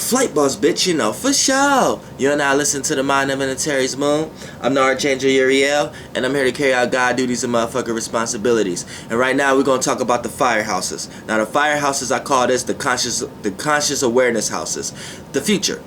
Flight boss, bitch, you know, for sure. You're now listening to the Mind of Antares Moon. I'm the Archangel Uriel, and I'm here to carry out God duties and motherfucking responsibilities. And right now, we're going to talk about the firehouses. Now, the firehouses, I call this the conscious awareness houses. The future.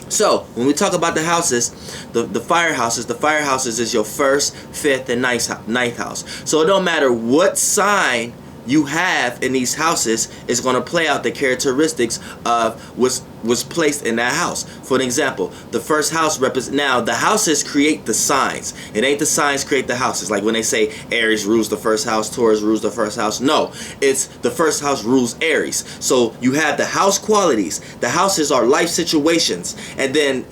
So, when we talk about the houses, the firehouses is your first, fifth, and ninth house. So, it don't matter what sign you have in these houses is going to play out the characteristics of what's placed in that house. For an example, the first house represents. Now, the houses create the signs. It ain't the signs create the houses. Like when they say Aries rules the first house, Taurus rules the first house. No, it's the first house rules Aries. So you have the house qualities. The houses are life situations, and then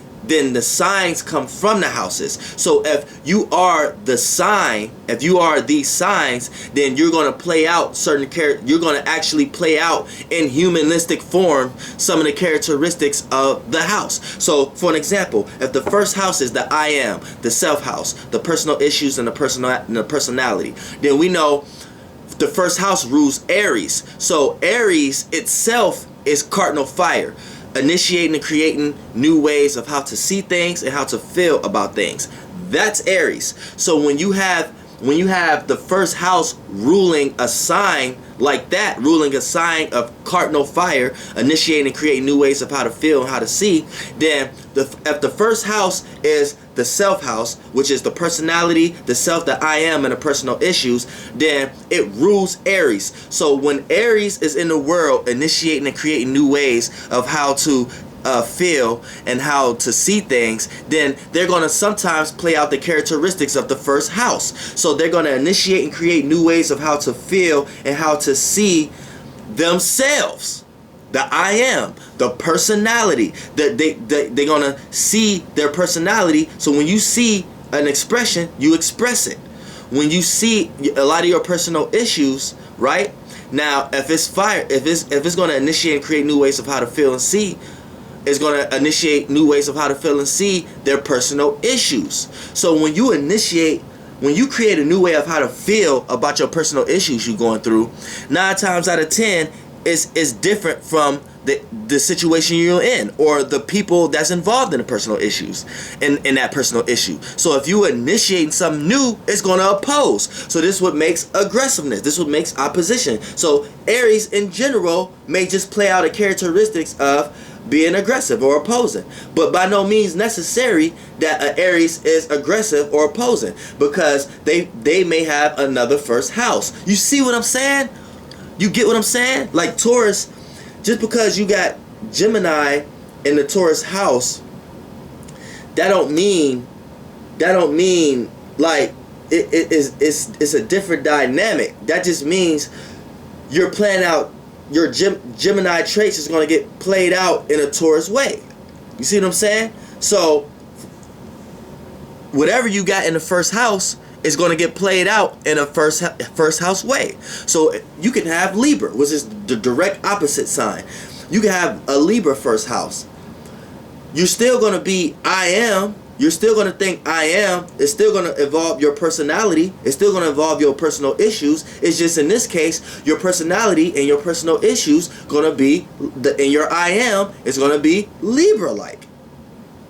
the signs come from the houses. So if you are the sign, if you are these signs, then you're going to play out certain you're going to actually play out in humanistic form some of the characteristics of the house. So for an example, if the first house is the I am, the self house, the personal issues and the personality, then we know the first house rules Aries. So Aries itself is cardinal fire, initiating and creating new ways of how to see things and how to feel about things. That's Aries. So when you have the first house ruling a sign like that, ruling a sign of cardinal fire, initiating and creating new ways of how to feel and how to see, then if the first house is the self house, which is the personality, the self, the I am, and the personal issues, then it rules Aries. So when Aries is in the world, initiating and creating new ways of how to feel and how to see things, then they're going to sometimes play out the characteristics of the first house. So they're going to initiate and create new ways of how to feel and how to see themselves. The I am, the personality, that they're going to see their personality. So when you see an expression, you express it. When you see a lot of your personal issues, right? Now, if it's fire, if it's going to initiate and create new ways of how to feel and see, it's going to initiate new ways of how to feel and see their personal issues. So when you create a new way of how to feel about your personal issues you're going through, 9 times out of 10, is different from the situation you're in or the people that's involved in the personal issues in that personal issue. So if you initiate something new, it's going to oppose. So this is what makes aggressiveness. This is what makes opposition. So Aries in general may just play out the characteristics of being aggressive or opposing, but by no means necessary that an Aries is aggressive or opposing, because they may have another first house. You see what I'm saying? You get what I'm saying? Like Taurus, just because you got Gemini in the Taurus house, that don't mean like it's a different dynamic. That just means you're playing out your Gemini traits is going to get played out in a Taurus way. You see what I'm saying? So whatever you got in the first house is going to get played out in a first house way. So you can have Libra, which is the direct opposite sign. You can have a Libra first house. You're still going to be I am. You're still going to think I am. It's still going to involve your personality. It's still going to involve your personal issues. It's just in this case, your personality and your personal issues going to be, in your I am, it's going to be Libra-like.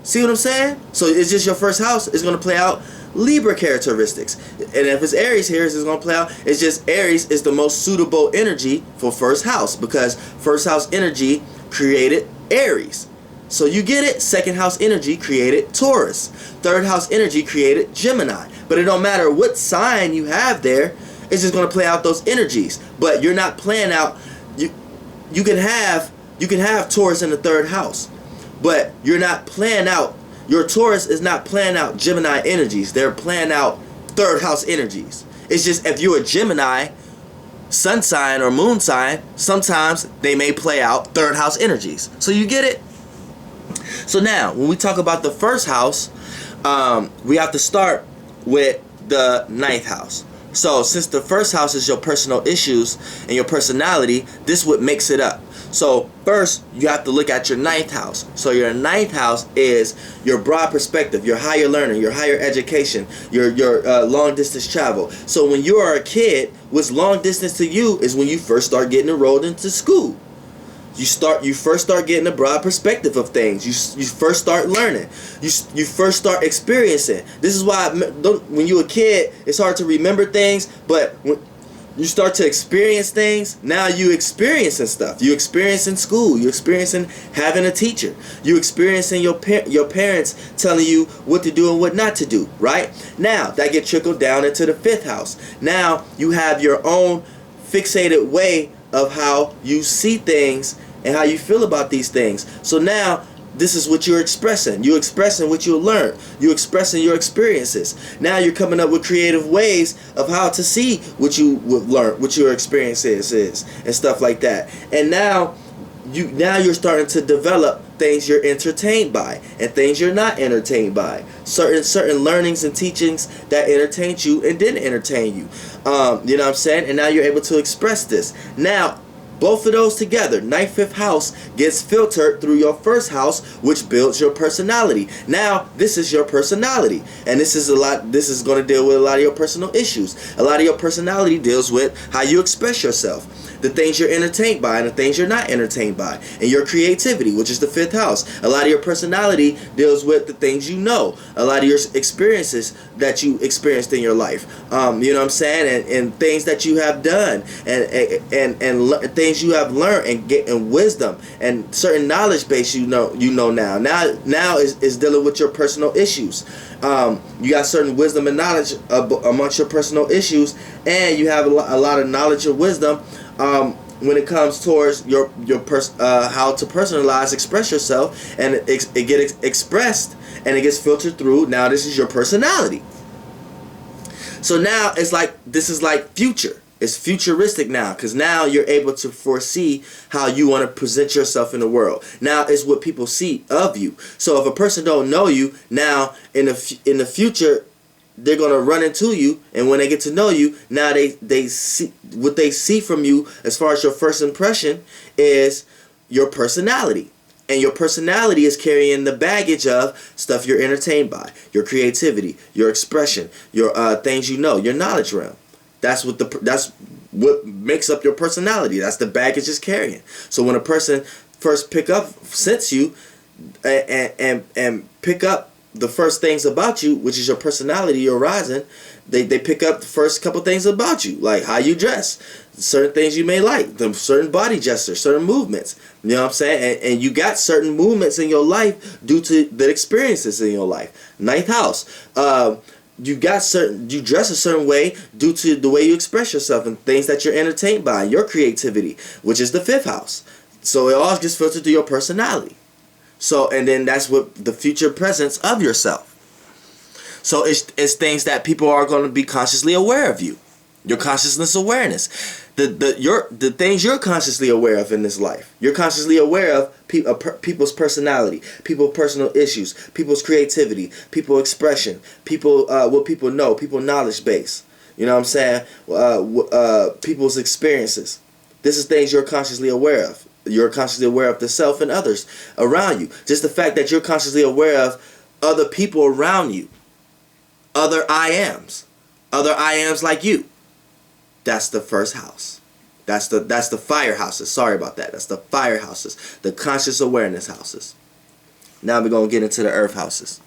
See what I'm saying? So it's just your first house is going to play out Libra characteristics. And if it's Aries here, it's going to play out. It's just Aries is the most suitable energy for first house, because first house energy created Aries. So you get it? Second house energy created Taurus. Third house energy created Gemini. But it don't matter what sign you have there, it's just going to play out those energies. But you're not playing out. You can have Taurus in the third house, but you're not playing out. Your Taurus is not playing out Gemini energies. They're playing out third house energies. It's just if you're a Gemini sun sign or moon sign, sometimes they may play out third house energies. So you get it? So now, when we talk about the first house, we have to start with the ninth house. So since the first house is your personal issues and your personality, this is what makes it up. So first, you have to look at your ninth house. So your ninth house is your broad perspective, your higher learning, your higher education, your long distance travel. So when you are a kid, what's long distance to you is when you first start getting enrolled into school. You first start getting a broad perspective of things. You first start learning. You first start experiencing. This is why when you're a kid, it's hard to remember things, but when you start to experience things, now you experiencing stuff. You experience in school. You experiencing having a teacher. You experiencing your parents telling you what to do and what not to do. Right now, that get trickled down into the fifth house. Now you have your own fixated way of how you see things and how you feel about these things. So now this is what you're expressing. You're expressing what you learn. You're expressing your experiences. Now you're coming up with creative ways of how to see what you would learn, what your experiences is, and stuff like that. And now you're starting to develop things you're entertained by and things you're not entertained by. Certain learnings and teachings that entertained you and didn't entertain you. You know what I'm saying? And now you're able to express this. Now, both of those together, ninth, fifth house, gets filtered through your first house, which builds your personality. Now, this is your personality, and this is going to deal with a lot of your personal issues. A lot of your personality deals with how you express yourself, the things you're entertained by and the things you're not entertained by, and your creativity, which is the fifth house. A lot of your personality deals with the things you know, a lot of your experiences that you experienced in your life. You know what I'm saying, and things that you have done, and things you have learned, and wisdom and certain knowledge base you know now. Now is dealing with your personal issues. You got certain wisdom and knowledge amongst your personal issues, and you have a lot of knowledge and wisdom when it comes towards your how to personalize, express yourself, and it gets expressed and it gets filtered through. Now this is your personality. So now it's like, this is like future. It's futuristic now, because now you're able to foresee how you want to present yourself in the world. Now it's what people see of you. So if a person don't know you, now in the future, they're going to run into you, and when they get to know you, now they see what they see from you as far as your first impression is your personality. And your personality is carrying the baggage of stuff you're entertained by, your creativity, your expression, your things you know, your knowledge realm. That's what makes up your personality. That's the baggage it's carrying. So when a person first sense you and pick up the first things about you, which is your personality, your rising, they pick up the first couple things about you, like how you dress, certain things you may like, the certain body gestures, certain movements. You know what I'm saying? And you got certain movements in your life due to the experiences in your life. Ninth house. You dress a certain way due to the way you express yourself and things that you're entertained by, your creativity, which is the fifth house. So it all gets filtered through your personality. So, and then that's what the future presence of yourself. So it's things that people are going to be consciously aware of you. Your consciousness awareness. The things you're consciously aware of in this life. You're consciously aware of people's personality, people's personal issues, people's creativity, people's expression, what people know, people's knowledge base. You know what I'm saying? People's experiences. This is things you're consciously aware of. You're consciously aware of the self and others around you. Just the fact that you're consciously aware of other people around you. Other I ams like you. That's the first house. That's the fire houses. Sorry about that. That's the fire houses. The conscious awareness houses. Now we're going to get into the earth houses.